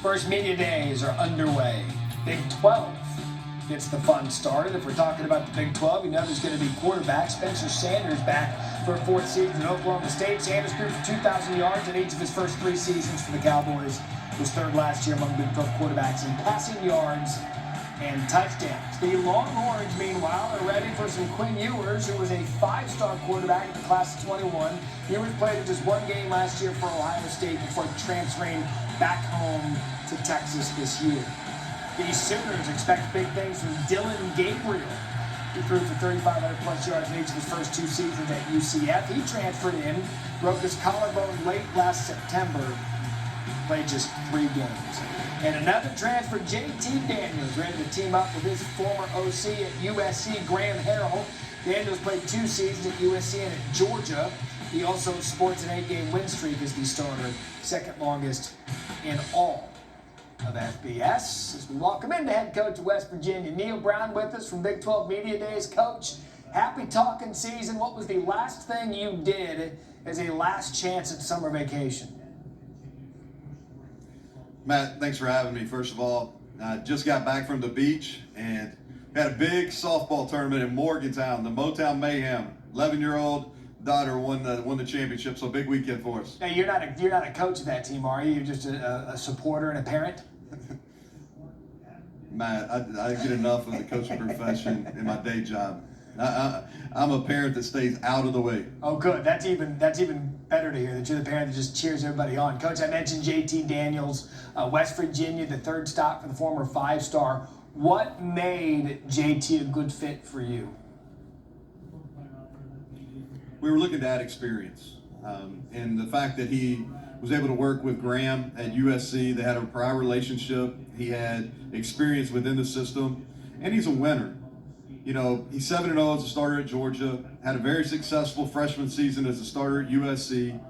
First media days are underway. Big 12 gets the fun started. If we're talking about the Big 12, you know there's going to be quarterback. Spencer Sanders back for a fourth season in Oklahoma State. Sanders threw for 2,000 yards in each of his first three seasons for the Cowboys. He was third last year among Big 12 quarterbacks in passing yards and touchdowns. The Longhorns, meanwhile, are ready for some Quinn Ewers, who was a five-star quarterback in the class of 21. Ewers played just one game last year for Ohio State before transferring back home to Texas this year. The Sooners expect big things from Dylan Gabriel. He threw for 3,500-plus yards in each of his first two seasons at UCF. He transferred in, broke his collarbone late last September, played just 3 games. And another transfer, JT Daniels, ready to team up with his former OC at USC, Graham Harrell. Daniels played 2 seasons at USC and at Georgia. He also sports an 8-game win streak as the starter, second longest in all of FBS. As we welcome in the head coach of West Virginia, Neal Brown, with us from Big 12 Media Days. Coach, happy talking season. What was the last thing you did as a last chance at summer vacation? Matt, thanks for having me. First of all, I just got back from the beach and had a big softball tournament in Morgantown, the Motown Mayhem. 11-year-old daughter won the championship, so big weekend for us. Now, you're not a coach of that team, are you? You're just a supporter and a parent? Matt, I get enough of the coaching profession in my day job. I'm a parent that stays out of the way. Oh, good. That's even better to hear, that you're the parent that just cheers everybody on. Coach, I mentioned JT Daniels, West Virginia, the third stop for the former 5-star. What made JT a good fit for you? We were looking to add experience, and the fact that he was able to work with Graham at USC. They had a prior relationship. He had experience within the system, and he's a winner. You know, he's 7-0 as a starter at Georgia, had a very successful freshman season as a starter at USC.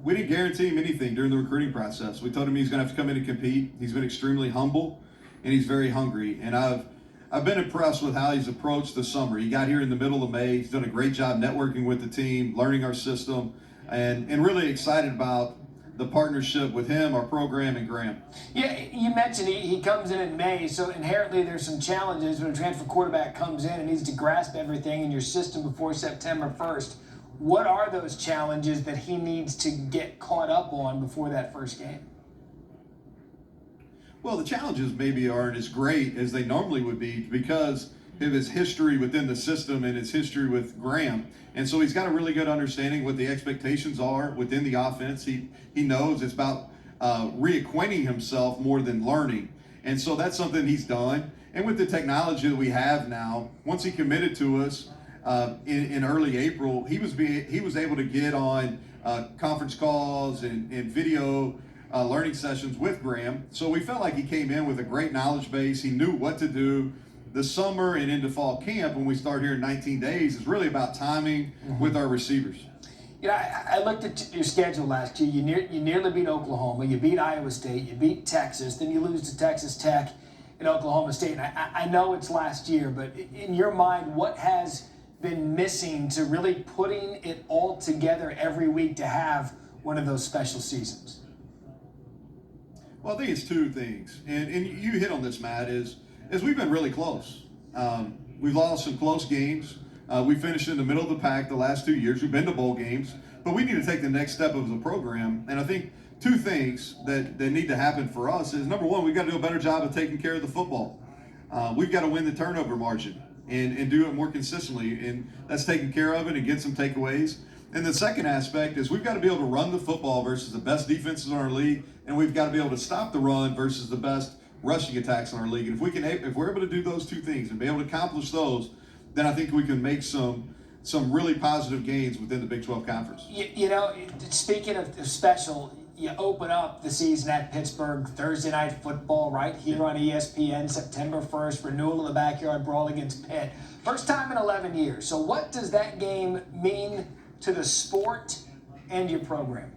We didn't guarantee him anything during the recruiting process. We told him he's going to have to come in and compete. He's been extremely humble, and he's very hungry. And I've been impressed with how he's approached the summer. He got here in the middle of May. He's done a great job networking with the team, learning our system, and really excited about the partnership with him, our program, and Graham. Yeah, you mentioned he comes in May, so inherently there's some challenges when a transfer quarterback comes in and needs to grasp everything in your system before September 1st. What are those challenges that he needs to get caught up on before that first game? Well, the challenges maybe aren't as great as they normally would be because of his history within the system and his history with Graham. And so he's got a really good understanding what the expectations are within the offense. He knows it's about reacquainting himself more than learning. And so that's something he's done. And with the technology that we have now, once he committed to us in early April, he was able to get on conference calls and video learning sessions with Graham. So we felt like he came in with a great knowledge base. He knew what to do. The summer and into fall camp, when we start here in 19 days, is really about timing with our receivers. You know, I looked at your schedule last year. You nearly beat Oklahoma. You beat Iowa State. You beat Texas. Then you lose to Texas Tech and Oklahoma State. And I know it's last year, but in your mind, what has been missing to really putting it all together every week to have one of those special seasons? Well, I think it's 2 things. And you hit on this, Matt, is we've been really close. We've lost some close games. We finished in the middle of the pack the last 2 years. We've been to bowl games, but we need to take the next step of the program. And I think 2 things that need to happen for us is, number one, we've got to do a better job of taking care of the football. We've got to win the turnover margin and do it more consistently. And that's taking care of it and get some takeaways. And the second aspect is we've got to be able to run the football versus the best defenses in our league, and we've got to be able to stop the run versus the best rushing attacks in our league. And if we're able to do those 2 things and be able to accomplish those, then I think we can make some really positive gains within the Big 12 Conference. You know, speaking of special, you open up the season at Pittsburgh, Thursday Night Football, right here on ESPN, September 1st, renewal of the backyard brawl against Pitt. First time in 11 years. So what does that game mean to the sport and your program?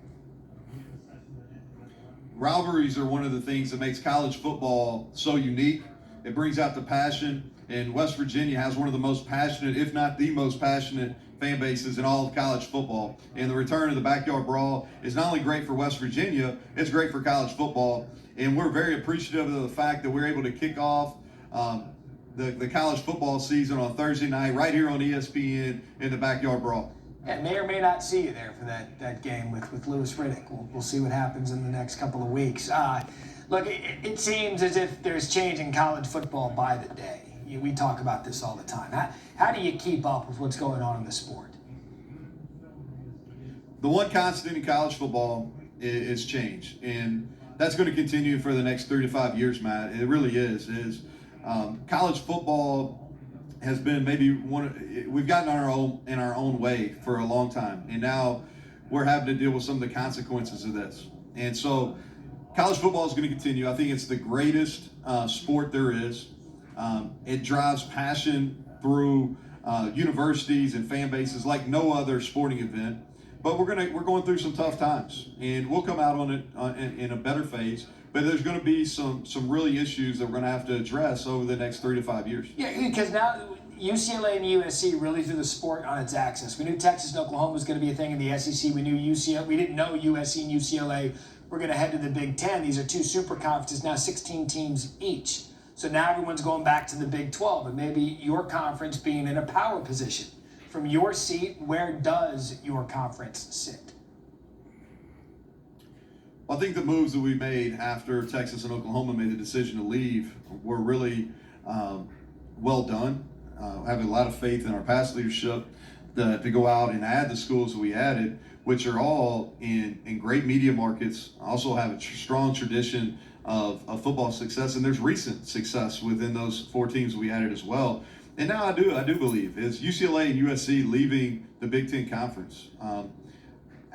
Rivalries are one of the things that makes college football so unique. It brings out the passion, and West Virginia has one of the most passionate, if not the most passionate, fan bases in all of college football. And the return of the backyard brawl is not only great for West Virginia, it's great for college football. And we're very appreciative of the fact that we're able to kick off the college football season on Thursday night right here on ESPN in the backyard brawl. Yeah, may or may not see you there for that game with Louis Riddick. We'll see what happens in the next couple of weeks. Look, it seems as if there's change in college football by the day. We talk about this all the time. How do you keep up with what's going on in the sport? The one constant in college football is change, and that's going to continue for the next 3 to 5 years, Matt. It really is. College football has been maybe we've gotten in our own way for a long time, and now we're having to deal with some of the consequences of this. And so college football is going to continue. I think it's the greatest sport there is. It drives passion through universities and fan bases like no other sporting event. But we're going through some tough times, and we'll come out on it in a better phase. But there's going to be some really issues that we're going to have to address over the next 3 to 5 years. Yeah, because now UCLA and USC really threw the sport on its axis. We knew Texas and Oklahoma was going to be a thing in the SEC. We knew UCLA. We didn't know USC and UCLA were going to head to the Big Ten. These are two super conferences, now 16 teams each. So now everyone's going back to the Big 12, and maybe your conference being in a power position. From your seat, where does your conference sit? Well, I think the moves that we made after Texas and Oklahoma made the decision to leave were really well done. I have a lot of faith in our past leadership to go out and add the schools that we added, which are all in great media markets, also have a strong tradition of football success, and there's recent success within those 4 teams we added as well. And now I do believe is UCLA and USC leaving the Big Ten Conference.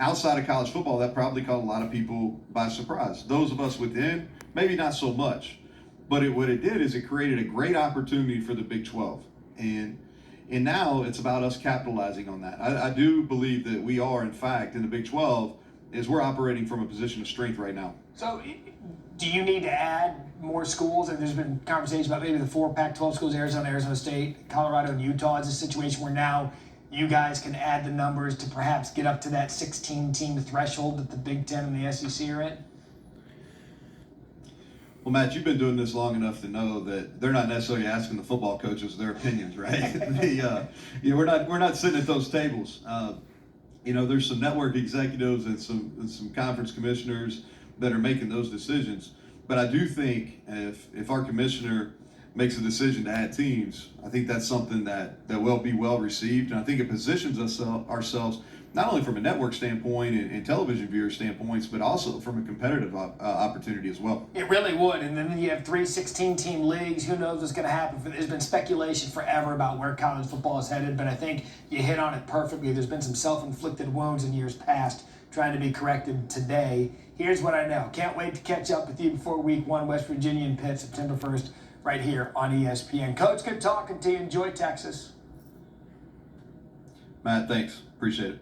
Outside of college football, that probably caught a lot of people by surprise. Those of us within, maybe not so much. But what it did is it created a great opportunity for the Big 12. And now it's about us capitalizing on that. I do believe that we are, in fact, in the Big 12, is we're operating from a position of strength right now. So do you need to add more schools? And there's been conversation about maybe the 4 Pac-12 schools, Arizona State, Colorado, and Utah. Is a situation where now you guys can add the numbers to perhaps get up to that 16-team threshold that the Big Ten and the SEC are at? Well, Matt, you've been doing this long enough to know that they're not necessarily asking the football coaches their opinions, right? We're not sitting at those tables. There's some network executives and some conference commissioners that are making those decisions. But I do think if our commissioner makes a decision to add teams, I think that's something that will be well received. And I think it positions ourselves not only from a network standpoint and television viewer standpoints, but also from a competitive opportunity as well. It really would. And then you have 3 16-team leagues. Who knows what's going to happen? There's been speculation forever about where college football is headed, but I think you hit on it perfectly. There's been some self-inflicted wounds in years past trying to be corrected today. Here's what I know. Can't wait to catch up with you before week 1, West Virginia and Pitt, September 1st, right here on ESPN. Coach, good talking to you. Enjoy Texas. Matt, thanks. Appreciate it.